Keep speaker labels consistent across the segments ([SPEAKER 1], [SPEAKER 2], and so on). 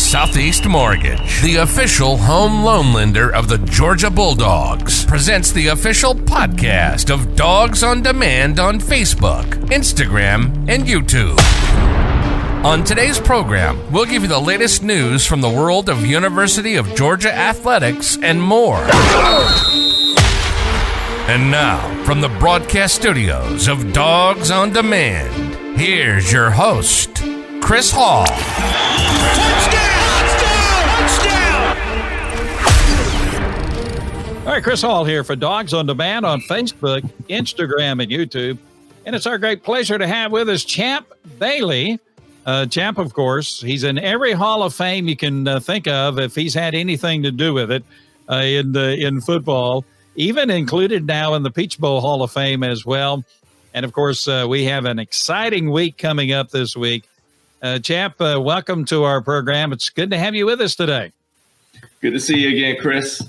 [SPEAKER 1] Southeast Mortgage, the official home loan lender of the Georgia Bulldogs, presents the official podcast of Dawgs on Demand on Facebook, Instagram, and YouTube. On today's program, we'll give you the latest news from the world of University of Georgia athletics and more. And now, from the broadcast studios of Dawgs on Demand, here's your host, Chris Hall.
[SPEAKER 2] Touchdown! All right, Chris Hall here for Dawgs on Demand on Facebook, Instagram, and YouTube. And it's our great pleasure to have with us Champ Bailey. Champ, of course, he's in every Hall of Fame you can think of if he's had anything to do with it in football, even included now in the Peach Bowl Hall of Fame as well. And, of course, we have an exciting week coming up this week. Champ, welcome to our program. It's good to have you with us today.
[SPEAKER 3] Good to see you again, Chris.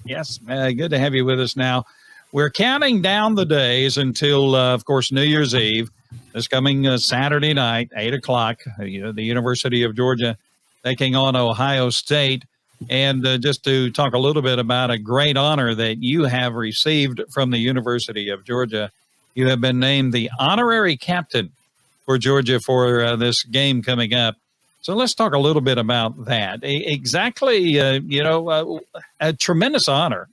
[SPEAKER 2] Yes, good to have you with us now. We're counting down the days until, of course, New Year's Eve. This coming Saturday night, 8 o'clock, the University of Georgia taking on Ohio State. And just to talk a little bit about a great honor that you have received from the University of Georgia, you have been named the honorary captain for Georgia for this game coming up. So let's talk a little bit about that. Exactly, a tremendous honor,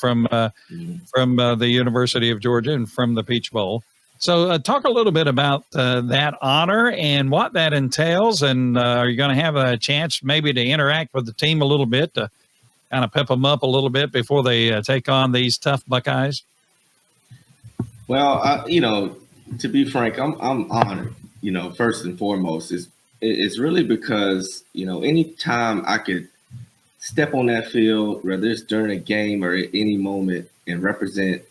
[SPEAKER 2] from the University of Georgia and from the Peach Bowl. So talk a little bit about that honor and what that entails. And are you going to have a chance maybe to interact with the team a little bit to kind of pep them up a little bit before they take on these tough Buckeyes?
[SPEAKER 3] Well, to be frank, I'm honored, first and foremost. It's really because, any time I could step on that field, whether it's during a game or at any moment, and represent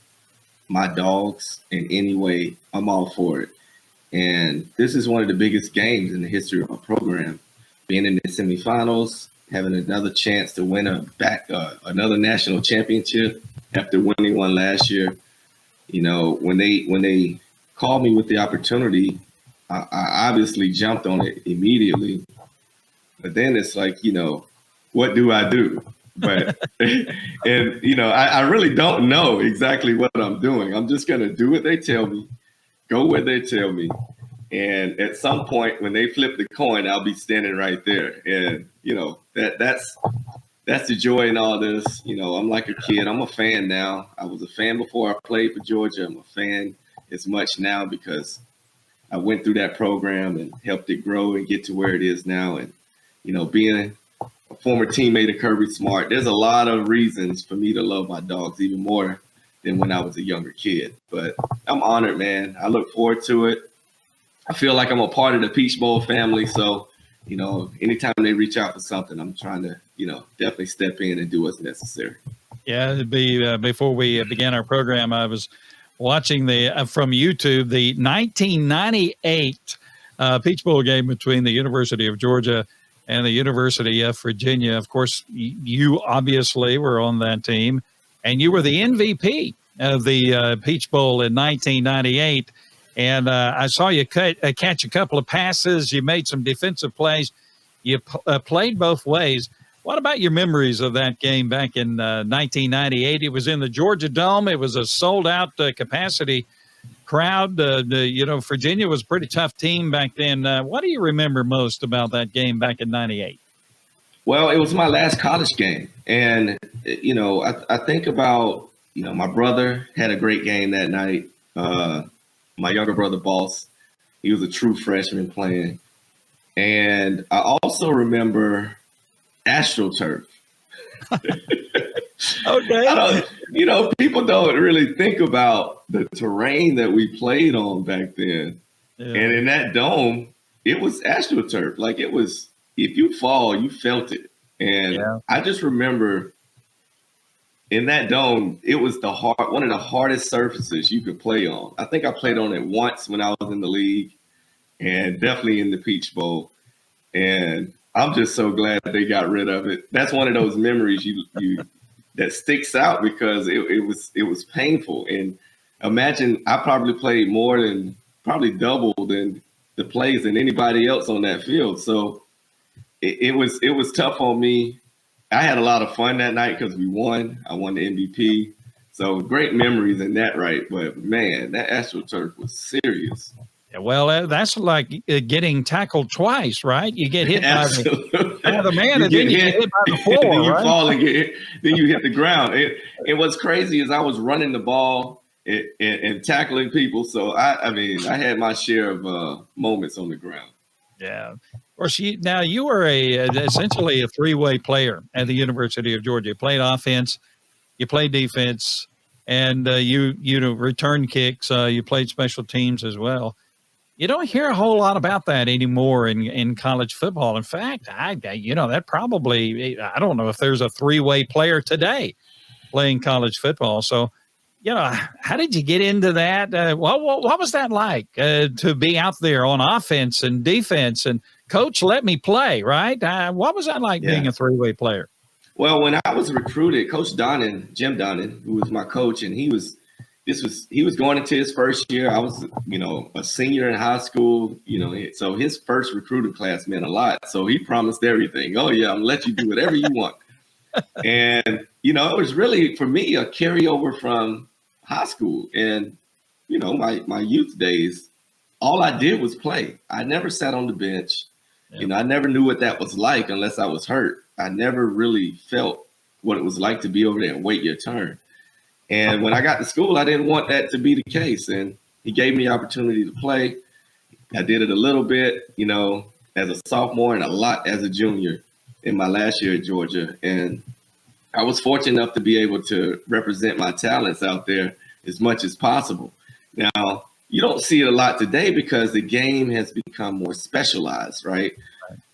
[SPEAKER 3] my Dogs in any way, I'm all for it. And this is one of the biggest games in the history of our program. Being in the semifinals, having another chance to win another national championship after winning one last year. When they called me with the opportunity, I obviously jumped on it immediately. But then it's like, what do I do? But, I really don't know exactly what I'm doing. I'm just going to do what they tell me, go where they tell me. And at some point when they flip the coin, I'll be standing right there. And, that's the joy in all this. I'm like a kid. I'm a fan now. I was a fan before I played for Georgia. I'm a fan as much now because I went through that program and helped it grow and get to where it is now. And, being a former teammate of Kirby Smart, there's a lot of reasons for me to love my Dogs even more than when I was a younger kid. But I'm honored, man. I look forward to it. I feel like I'm a part of the Peach Bowl family. So, anytime they reach out for something, I'm trying to, definitely step in and do what's necessary.
[SPEAKER 2] Yeah, it'd be before we began our program, I was watching from YouTube, the 1998 Peach Bowl game between the University of Georgia and the University of Virginia. Of course, you obviously were on that team, and you were the MVP of the Peach Bowl in 1998. And I saw you catch a couple of passes. You made some defensive plays. You played both ways. What about your memories of that game back in 1998? It was in the Georgia Dome. It was a sold-out capacity crowd. Virginia was a pretty tough team back then. What do you remember most about that game back in 98?
[SPEAKER 3] Well, it was my last college game. And, I think about, my brother had a great game that night. My younger brother, Boss, he was a true freshman playing. And I also remember AstroTurf.
[SPEAKER 2] Okay.
[SPEAKER 3] People don't really think about the terrain that we played on back then. Yeah. And in that dome, it was AstroTurf. Like it was, if you fall, you felt it. And yeah. I just remember in that dome, it was one of the hardest surfaces you could play on. I think I played on it once when I was in the league and definitely in the Peach Bowl. And I'm just so glad they got rid of it. That's one of those memories you that sticks out because it was painful. And imagine I probably played probably double than the plays than anybody else on that field. So it was tough on me. I had a lot of fun that night because we won. I won the MVP. So great memories in that, right? But man, that AstroTurf was serious.
[SPEAKER 2] Yeah, well, that's like getting tackled twice, right? You get hit by the man, and then you get hit by the floor,
[SPEAKER 3] and then you
[SPEAKER 2] right?
[SPEAKER 3] fall and get hit, then you hit the ground. And what's crazy is I was running the ball and tackling people. So I mean, I had my share of moments on the ground.
[SPEAKER 2] Yeah. Of course, you were essentially a three-way player at the University of Georgia. You played offense, you played defense, and you returned kicks. You played special teams as well. You don't hear a whole lot about that anymore in college football. In fact, that probably, I don't know if there's a three-way player today playing college football. So, how did you get into that? What was that like to be out there on offense and defense and coach let me play, right? What was that like being a three-way player?
[SPEAKER 3] Well, when I was recruited, Coach Donnan, Jim Donnan, who was my coach, and he was going into his first year. I was, a senior in high school, so his first recruiting class meant a lot. So he promised everything. Oh yeah, I'm gonna let you do whatever you want. And, it was really, for me, a carryover from high school. And, my youth days, all I did was play. I never sat on the bench. Yeah. I never knew what that was like unless I was hurt. I never really felt what it was like to be over there and wait your turn. And when I got to school, I didn't want that to be the case. And he gave me the opportunity to play. I did it a little bit, as a sophomore and a lot as a junior in my last year at Georgia. And I was fortunate enough to be able to represent my talents out there as much as possible. Now, you don't see it a lot today because the game has become more specialized, right?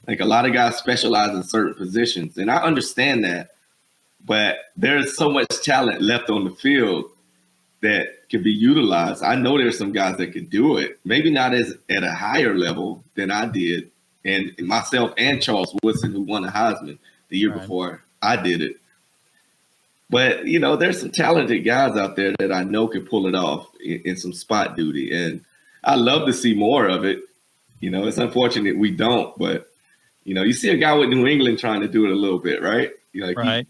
[SPEAKER 3] Like a lot of guys specialize in certain positions. And I understand that. But there's so much talent left on the field that can be utilized. I know there's some guys that can do it, maybe not at a higher level than I did. And myself and Charles Woodson, who won the Heisman the year before I did it. But, there's some talented guys out there that I know can pull it off in some spot duty. And I love to see more of it. It's unfortunate we don't. But, you see a guy with New England trying to do it a little bit, right? He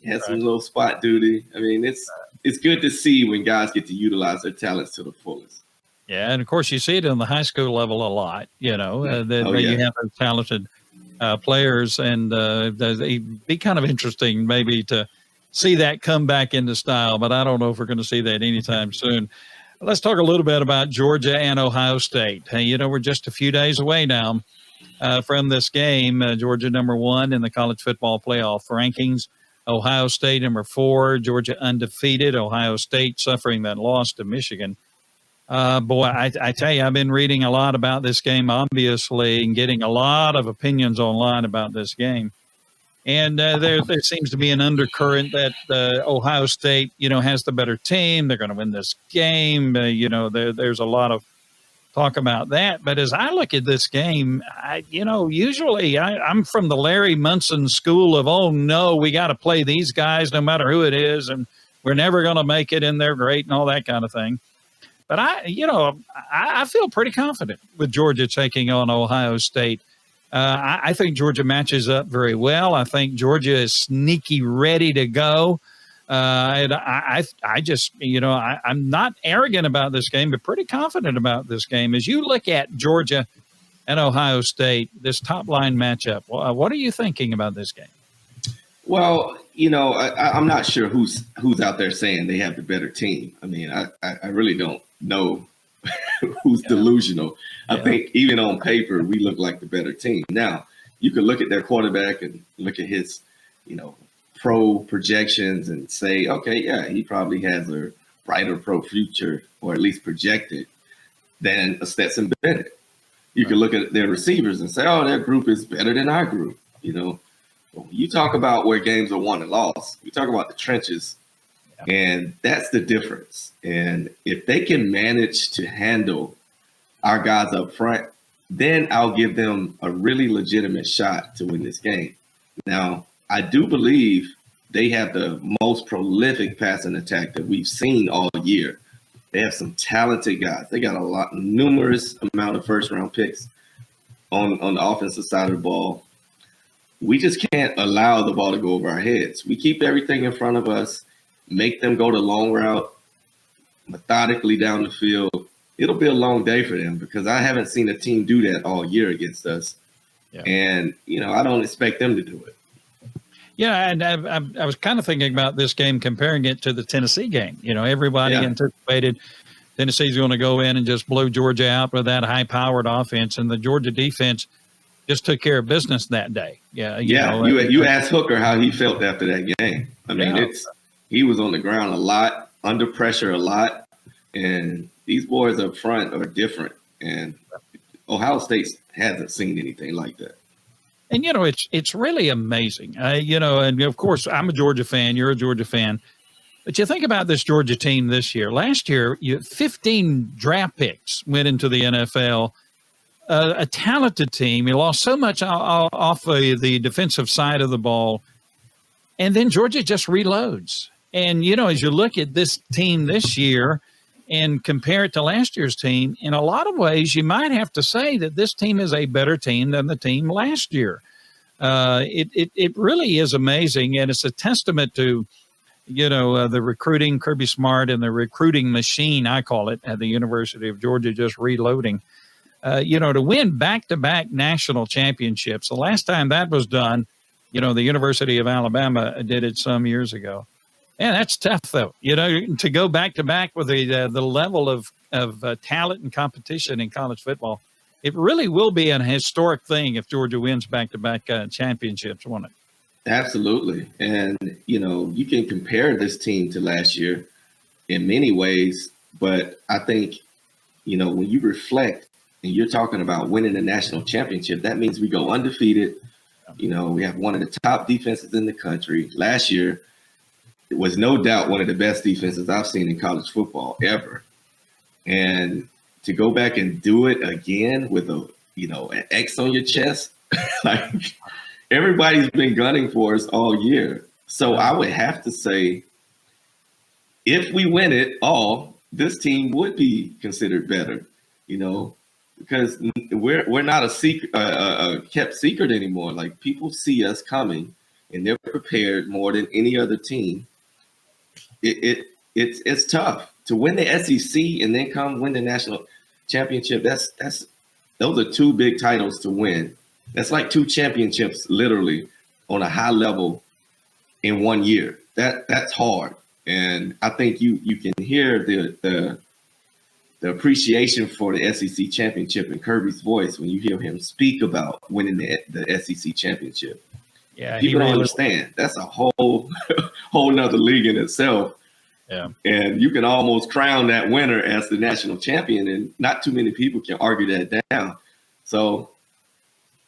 [SPEAKER 3] has some little spot duty. I mean, it's good to see when guys get to utilize their talents to the fullest.
[SPEAKER 2] Yeah, and of course you see it on the high school level a lot. You have those talented players, and it'd be kind of interesting maybe to see that come back into style. But I don't know if we're going to see that anytime soon. Let's talk a little bit about Georgia and Ohio State. We're just a few days away now from this game. Georgia #1 in the college football playoff rankings. Ohio State #4, Georgia undefeated. Ohio State suffering that loss to Michigan. I tell you, I've been reading a lot about this game, obviously, and getting a lot of opinions online about this game. And there seems to be an undercurrent that Ohio State, has the better team. They're going to win this game. There's a lot of talk about that. But as I look at this game, usually I'm from the Larry Munson school of, oh, no, we got to play these guys no matter who it is, and we're never going to make it, and they're great and all that kind of thing. But I feel pretty confident with Georgia taking on Ohio State. I think Georgia matches up very well. I think Georgia is sneaky ready to go. And I just, I'm not arrogant about this game, but pretty confident about this game. As you look at Georgia and Ohio State, this top line matchup, what are you thinking about this game?
[SPEAKER 3] Well, I'm not sure who's out there saying they have the better team. I mean, I really don't know who's delusional. I think even on paper, we look like the better team. Now, you can look at their quarterback and look at his, pro projections and say, okay, yeah, he probably has a brighter pro future, or at least projected, than a Stetson Bennett. You can look at their receivers and say, oh, their group is better than our group. You talk about where games are won and lost. You talk about the trenches, and that's the difference. And if they can manage to handle our guys up front, then I'll give them a really legitimate shot to win this game. Now, I do believe they have the most prolific passing attack that we've seen all year. They have some talented guys. They got numerous amount of first-round picks on the offensive side of the ball. we just can't allow the ball to go over our heads. We keep everything in front of us, make them go the long route methodically down the field. It'll be a long day for them because I haven't seen a team do that all year against us. Yeah. And, I don't expect them to do it.
[SPEAKER 2] Yeah, and I was kind of thinking about this game, comparing it to the Tennessee game. Everybody anticipated Tennessee's going to go in and just blow Georgia out with that high-powered offense, and the Georgia defense just took care of business that day. Yeah,
[SPEAKER 3] you asked Hooker how he felt after that game. I mean, he was on the ground a lot, under pressure a lot, and these boys up front are different. And Ohio State hasn't seen anything like that.
[SPEAKER 2] And, it's really amazing, and of course, I'm a Georgia fan. You're a Georgia fan. But you think about this Georgia team this year. Last year, 15 draft picks went into the NFL, a talented team. You lost so much off the defensive side of the ball. And then Georgia just reloads. And, as you look at this team this year and compare it to last year's team, in a lot of ways, you might have to say that this team is a better team than the team last year. It really is amazing, and it's a testament to, the recruiting, Kirby Smart, and the recruiting machine, I call it, at the University of Georgia, just reloading. To win back-to-back national championships. The last time that was done, the University of Alabama did it some years ago. Man, that's tough, though. To go back-to-back with the level of talent and competition in college football, it really will be an historic thing if Georgia wins back-to-back championships, won't it?
[SPEAKER 3] Absolutely. And, you can compare this team to last year in many ways, but I think, when you reflect and you're talking about winning a national championship, that means we go undefeated. We have one of the top defenses in the country. Last year, it was no doubt one of the best defenses I've seen in college football ever. And to go back and do it again with an X on your chest, like everybody's been gunning for us all year. So I would have to say, if we win it all, this team would be considered better, because we're not a kept secret anymore. Like, people see us coming and they're prepared more than any other team. It's tough to win the SEC and then come win the national championship. Those are two big titles to win. That's like two championships, literally, on a high level in 1 year. That's hard, and I think you can hear the appreciation for the SEC championship in Kirby's voice when you hear him speak about winning the SEC championship.
[SPEAKER 2] Yeah,
[SPEAKER 3] people don't understand. That's a whole nother league in itself.
[SPEAKER 2] Yeah,
[SPEAKER 3] and you can almost crown that winner as the national champion, and not too many people can argue that down. So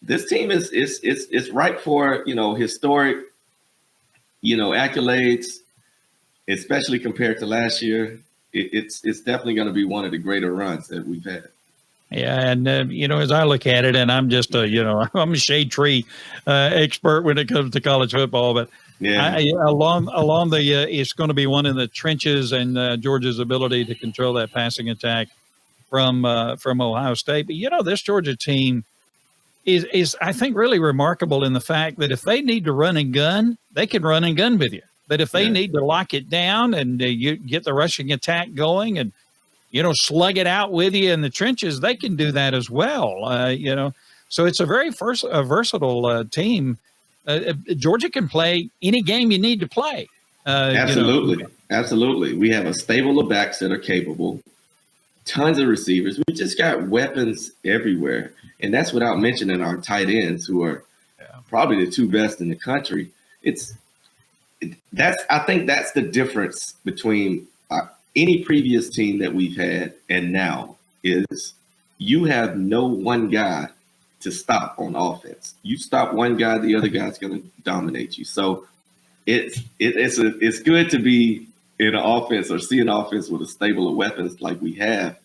[SPEAKER 3] this team is ripe for historic accolades, especially compared to last year. It's definitely going to be one of the greater runs that we've had.
[SPEAKER 2] Yeah, and as I look at it, and I'm just I'm a shade tree expert when it comes to college football, but yeah, along the it's going to be one in the trenches, and Georgia's ability to control that passing attack from Ohio State. But this Georgia team is I think really remarkable in the fact that if they need to run and gun, they can run and gun with you. But if they need to lock it down and you get the rushing attack going and slug it out with you in the trenches, they can do that as well. So it's a very versatile team. Georgia can play any game you need to play.
[SPEAKER 3] Absolutely. Absolutely. We have a stable of backs that are capable, tons of receivers. We just got weapons everywhere. And that's without mentioning our tight ends, who are probably the two best in the country. I think that's the difference between any previous team that we've had and now, is you have no one guy to stop on offense. You stop one guy, the other guy's going to dominate you. So it's good to be in an offense or see an offense with a stable of weapons like we have,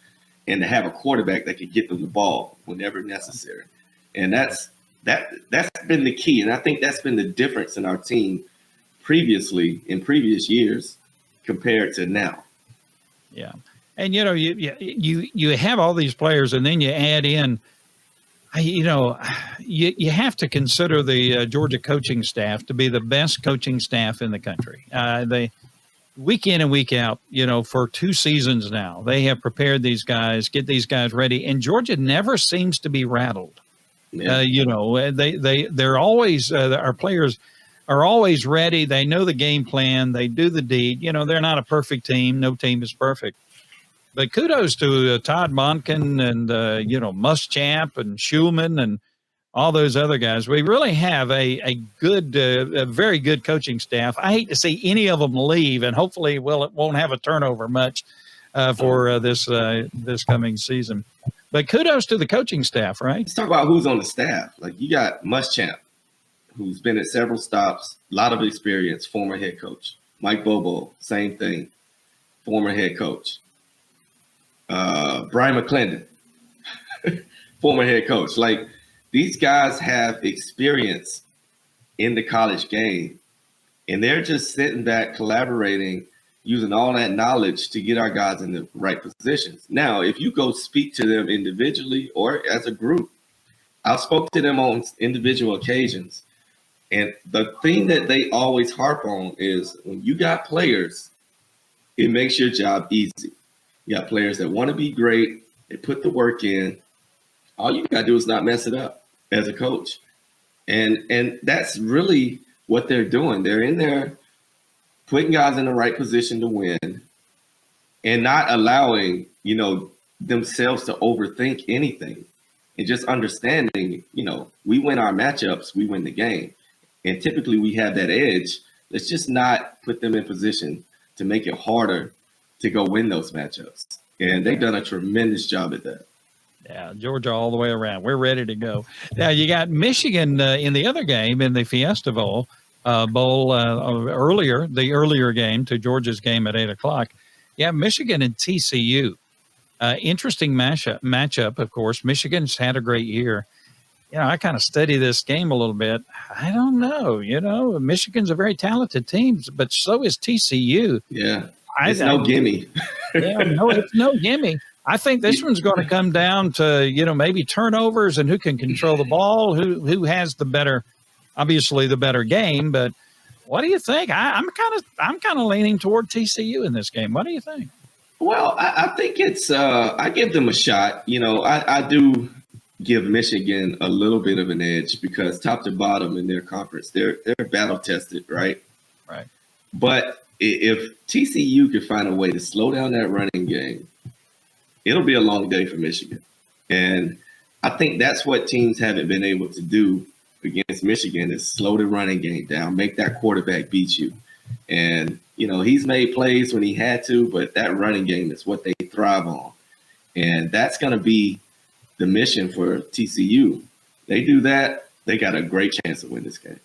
[SPEAKER 3] and to have a quarterback that can get them the ball whenever necessary. And that's been the key. And I think that's been the difference in our team in previous years compared to now.
[SPEAKER 2] Yeah. And, you have all these players, and then you add in You have to consider the Georgia coaching staff to be the best coaching staff in the country. They week in and week out, for 2 seasons now, they have prepared these guys, get these guys ready, and Georgia never seems to be rattled.
[SPEAKER 3] Yeah.
[SPEAKER 2] They're always our players are always ready. They know the game plan. They do the deed. They're not a perfect team. No team is perfect. But kudos to Todd Monken and, Muschamp and Schulman and all those other guys. We really have a good, a very good coaching staff. I hate to see any of them leave, and hopefully, it won't have a turnover much for this coming season. But kudos to the coaching staff, right?
[SPEAKER 3] Let's talk about who's on the staff. Like, you got Muschamp, who's been at several stops, a lot of experience, former head coach. Mike Bobo, same thing, former head coach. Brian McClendon, former head coach. Like, these guys have experience in the college game, and they're just sitting back, collaborating, using all that knowledge to get our guys in the right positions. Now, if you go speak to them individually or as a group, I've spoke to them on individual occasions, and the thing that they always harp on is when you got players, it makes your job easy. You got players that want to be great. They put the work in. All you got to do is not mess it up as a coach. And that's really what they're doing. They're in there putting guys in the right position to win and not allowing, themselves to overthink anything and just understanding, we win our matchups, we win the game. And typically we have that edge. Let's just not put them in position to make it harder to go win those matchups. And they've done a tremendous job at that.
[SPEAKER 2] Yeah, Georgia all the way around. We're ready to go. Now, you got Michigan in the other game in the Fiesta Bowl, the earlier game to Georgia's game at 8 o'clock. Yeah, Michigan and TCU. Interesting matchup, of course. Michigan's had a great year. I kind of study this game a little bit. I don't know. Michigan's a very talented team, but so is TCU.
[SPEAKER 3] Yeah. It's no gimme.
[SPEAKER 2] It's no gimme. I think this one's going to come down to, maybe turnovers and who can control the ball, who has the better game. But what do you think? I'm kind of leaning toward TCU in this game. What do you think?
[SPEAKER 3] Well, I think it's I give them a shot. I do give Michigan a little bit of an edge because top to bottom in their conference, they're battle tested, right?
[SPEAKER 2] Right.
[SPEAKER 3] But if TCU could find a way to slow down that running game, it'll be a long day for Michigan. And I think that's what teams haven't been able to do against Michigan is slow the running game down, make that quarterback beat you. And, he's made plays when he had to, but that running game is what they thrive on. And that's going to be the mission for TCU. They do that, they got a great chance to win this game.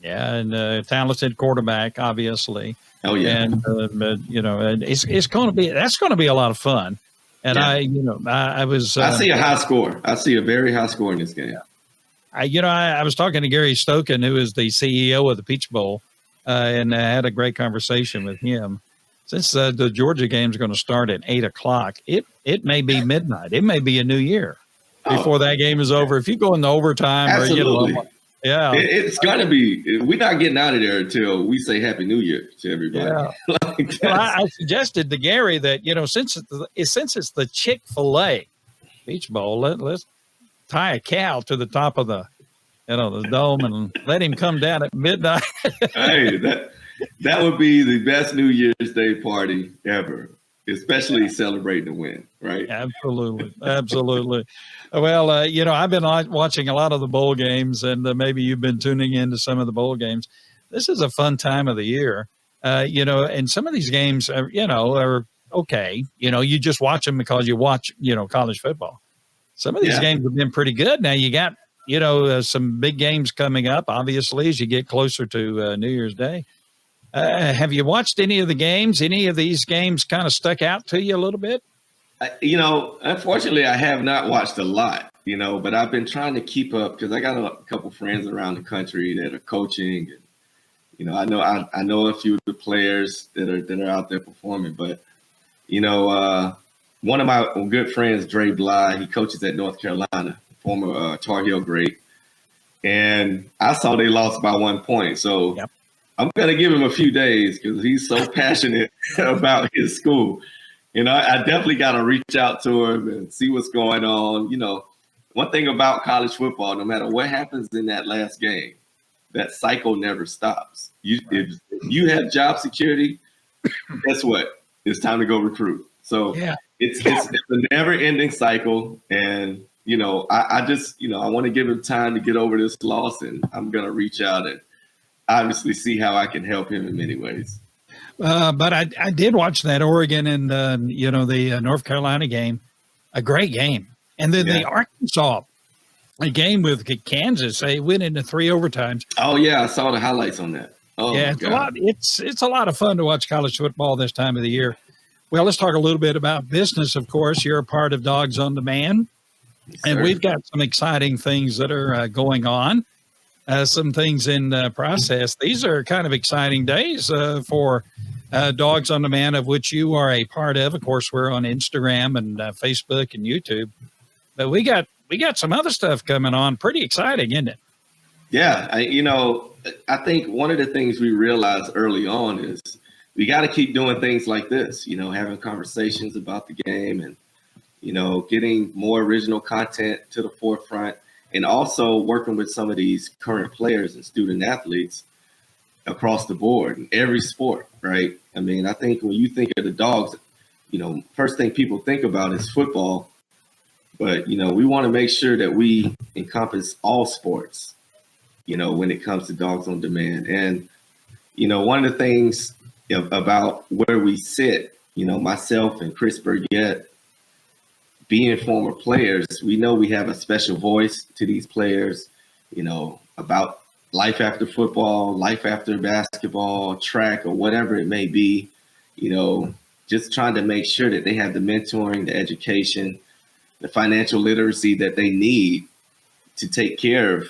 [SPEAKER 2] Yeah, and talented quarterback, obviously.
[SPEAKER 3] Oh yeah,
[SPEAKER 2] and it's going to be a lot of fun. And yeah. I
[SPEAKER 3] see a high score. I see a very high score in this game.
[SPEAKER 2] I was talking to Gary Stokan, who is the CEO of the Peach Bowl, and I had a great conversation with him. Since the Georgia game is going to start at 8 o'clock, it may be midnight. It may be a new year before that game is over. If you go into overtime,
[SPEAKER 3] absolutely.
[SPEAKER 2] Yeah,
[SPEAKER 3] it's going to be. We're not getting out of there until we say Happy New Year to everybody.
[SPEAKER 2] Yeah. I suggested to Gary that since it's the Chick-fil-A Beach Bowl, let's tie a cow to the top of the dome and let him come down at midnight.
[SPEAKER 3] Hey, that would be the best New Year's Day party ever, especially celebrating the win, right?
[SPEAKER 2] Absolutely. Well, I've been watching a lot of the bowl games, and maybe you've been tuning into some of the bowl games. This is a fun time of the year, and some of these games, are okay. You just watch them because you watch, college football. Some of these games have been pretty good. Now you got, some big games coming up, obviously, as you get closer to New Year's Day. Have you watched any of the games? Any of these games kind of stuck out to you a little bit?
[SPEAKER 3] Unfortunately, I have not watched a lot, but I've been trying to keep up because I got a couple friends around the country that are coaching. And, I know a few of the players that are out there performing. But, one of my good friends, Dre Bly, he coaches at North Carolina, former Tar Heel great. And I saw they lost by 1 point. So
[SPEAKER 2] Yep.
[SPEAKER 3] I'm going to give him a few days because he's so passionate about his school. I definitely got to reach out to him and see what's going on. One thing about college football, no matter what happens in that last game, that cycle never stops. If you have job security, guess what? It's time to go recruit. So it's a never-ending cycle. And, I just, I want to give him time to get over this loss, and I'm going to reach out and obviously see how I can help him in many ways.
[SPEAKER 2] But I did watch that Oregon and, the North Carolina game, a great game. And then the Arkansas a game with Kansas, they went into 3 overtimes.
[SPEAKER 3] Oh, yeah, I saw the highlights on that. Oh,
[SPEAKER 2] yeah, it's a lot of fun to watch college football this time of the year. Well, let's talk a little bit about business, of course. You're a part of Dawgs on Demand, and we've got some exciting things that are going on, some things in process. These are kind of exciting days for Dawgs on Demand, of which you are a part of. Of course, we're on Instagram and Facebook and YouTube. But we got some other stuff coming on. Pretty exciting, isn't it?
[SPEAKER 3] Yeah, I think one of the things we realized early on is we got to keep doing things like this, having conversations about the game and, getting more original content to the forefront, and also working with some of these current players and student athletes across the board in every sport, right? I mean, I think when you think of the Dawgs, first thing people think about is football. But, we want to make sure that we encompass all sports, when it comes to Dawgs on Demand. And, one of the things about where we sit, myself and Chris Burgett, being former players, we know we have a special voice to these players, about life after football, life after basketball, track, or whatever it may be, just trying to make sure that they have the mentoring, the education, the financial literacy that they need to take care of,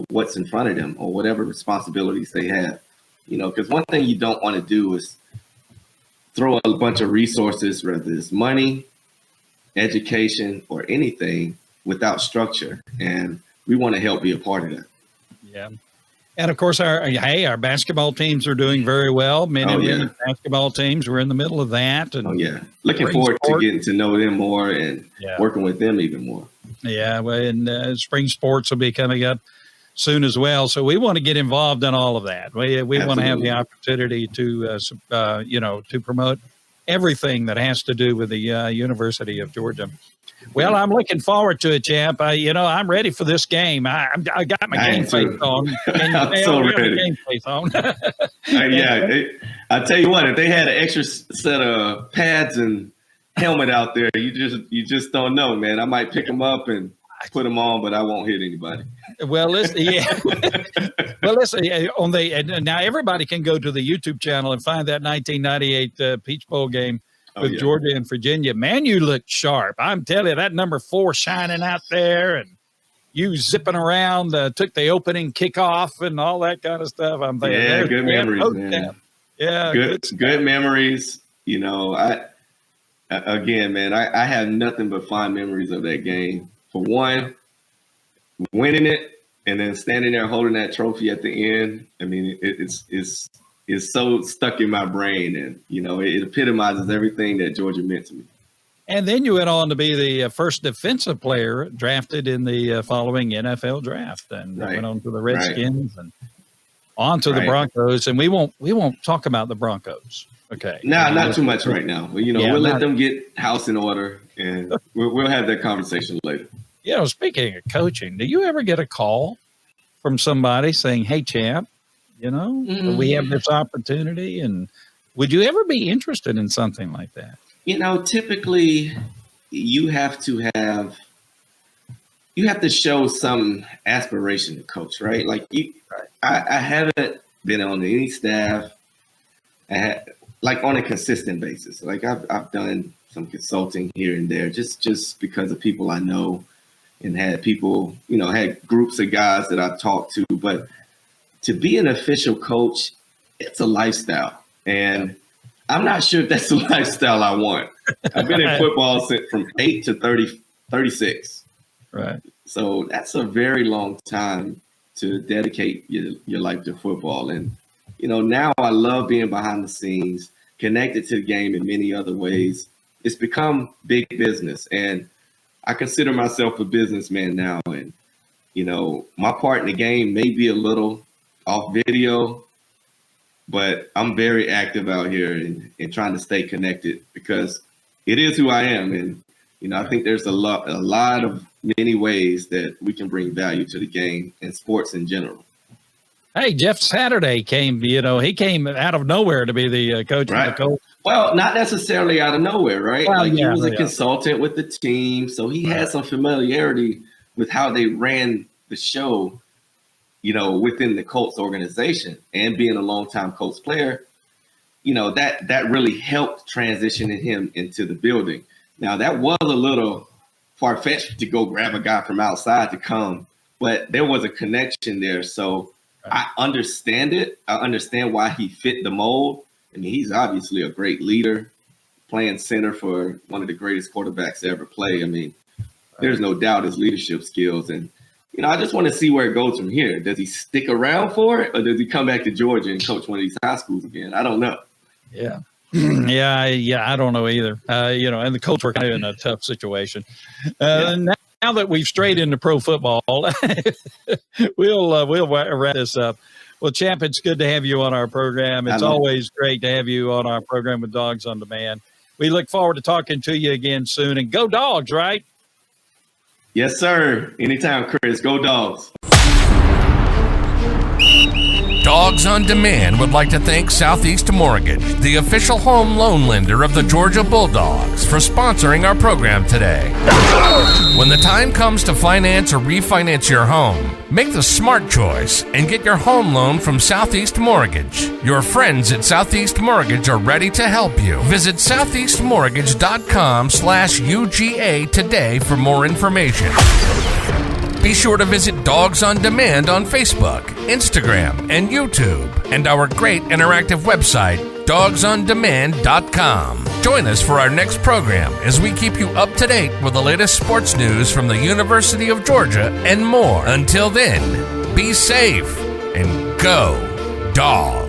[SPEAKER 3] what's in front of them or whatever responsibilities they have. Because one thing you don't want to do is throw a bunch of resources, whether it's money, education, or anything, without structure. And we want to help be a part of that.
[SPEAKER 2] Yeah. And of course, our basketball teams are doing very well. Men and women's basketball teams, we're in the middle of that. And
[SPEAKER 3] looking forward to getting to know them more and working with them even more. Yeah,
[SPEAKER 2] well, and spring sports will be coming up soon as well. So we want to get involved in all of that. We want to have the opportunity to, to promote everything that has to do with the University of Georgia. Well, I'm looking forward to it, champ. I'm ready for this game. I got my game face on.
[SPEAKER 3] I'm so ready.
[SPEAKER 2] Game face on.
[SPEAKER 3] I tell you what, if they had an extra set of pads and helmet out there, you just don't know, man. I might pick them up and put them on, but I won't hit anybody.
[SPEAKER 2] Well, listen, now everybody can go to the YouTube channel and find that 1998 Peach Bowl game with Georgia and Virginia. Man, you look sharp. I'm telling you, that number 4 shining out there, and you zipping around, took the opening kickoff and all that kind of stuff. I'm thinking,
[SPEAKER 3] good memories, man.
[SPEAKER 2] Yeah,
[SPEAKER 3] good memories. I have nothing but fond memories of that game. For one, winning it and then standing there holding that trophy at the end. I mean, it's so stuck in my brain, and it epitomizes everything that Georgia meant to me.
[SPEAKER 2] And then you went on to be the first defensive player drafted in the following NFL draft, and went on to the Redskins and on to the Broncos. And we won't talk about the Broncos. Okay.
[SPEAKER 3] No, not too much right now. But, we'll let them get house in order, and we'll have that conversation later.
[SPEAKER 2] Speaking of coaching, do you ever get a call from somebody saying, "Hey, champ, we have this opportunity," and would you ever be interested in something like that?
[SPEAKER 3] Typically you have to show some aspiration to coach, right? Like I haven't been on any staff on a consistent basis. Like I've done some consulting here and there just because of people I know, and had people, had groups of guys that I talked to. But to be an official coach, it's a lifestyle. And I'm not sure if that's the lifestyle I want. I've been in football from 8 to 36.
[SPEAKER 2] Right.
[SPEAKER 3] So that's a very long time to dedicate your life to football. And, now I love being behind the scenes, connected to the game in many other ways. It's become big business. And I consider myself a businessman now. And, my part in the game may be a little off video, but I'm very active out here and trying to stay connected because it is who I am. And, I think there's a lot of many ways that we can bring value to the game and sports in general.
[SPEAKER 2] Hey, Jeff Saturday came, he came out of nowhere to be the coach.
[SPEAKER 3] Right.
[SPEAKER 2] Of the Colts.
[SPEAKER 3] Well, not necessarily out of nowhere, right?
[SPEAKER 2] Well,
[SPEAKER 3] he was a consultant with the team. So he had some familiarity with how they ran the show, within the Colts organization, and being a longtime Colts player, that really helped transition him into the building. Now, that was a little far-fetched to go grab a guy from outside to come, but there was a connection there. So I understand it. I understand why he fit the mold. I mean, he's obviously a great leader, playing center for one of the greatest quarterbacks to ever play. I mean, there's no doubt his leadership skills. And, I just want to see where it goes from here. Does he stick around for it, or does he come back to Georgia and coach one of these high schools again? I don't know.
[SPEAKER 2] Yeah. I don't know either. And the Colts were kind of in a tough situation. Now that we've strayed into pro football, we'll wrap this up. Well, Champ, it's good to have you on our program. It's always great to have you on our program with Dawgs on Demand. We look forward to talking to you again soon. And go Dawgs, right?
[SPEAKER 3] Yes, sir. Anytime, Chris. Go Dawgs.
[SPEAKER 1] Dawgs on Demand would like to thank Southeast Mortgage, the official home loan lender of the Georgia Bulldogs, for sponsoring our program today. When the time comes to finance or refinance your home, make the smart choice and get your home loan from Southeast Mortgage. Your friends at Southeast Mortgage are ready to help you. Visit southeastmortgage.com/UGA today for more information. Be sure to visit Dawgs on Demand on Facebook, Instagram, and YouTube, and our great interactive website, dogsondemand.com. Join us for our next program as we keep you up to date with the latest sports news from the University of Georgia and more. Until then, be safe and go Dawgs.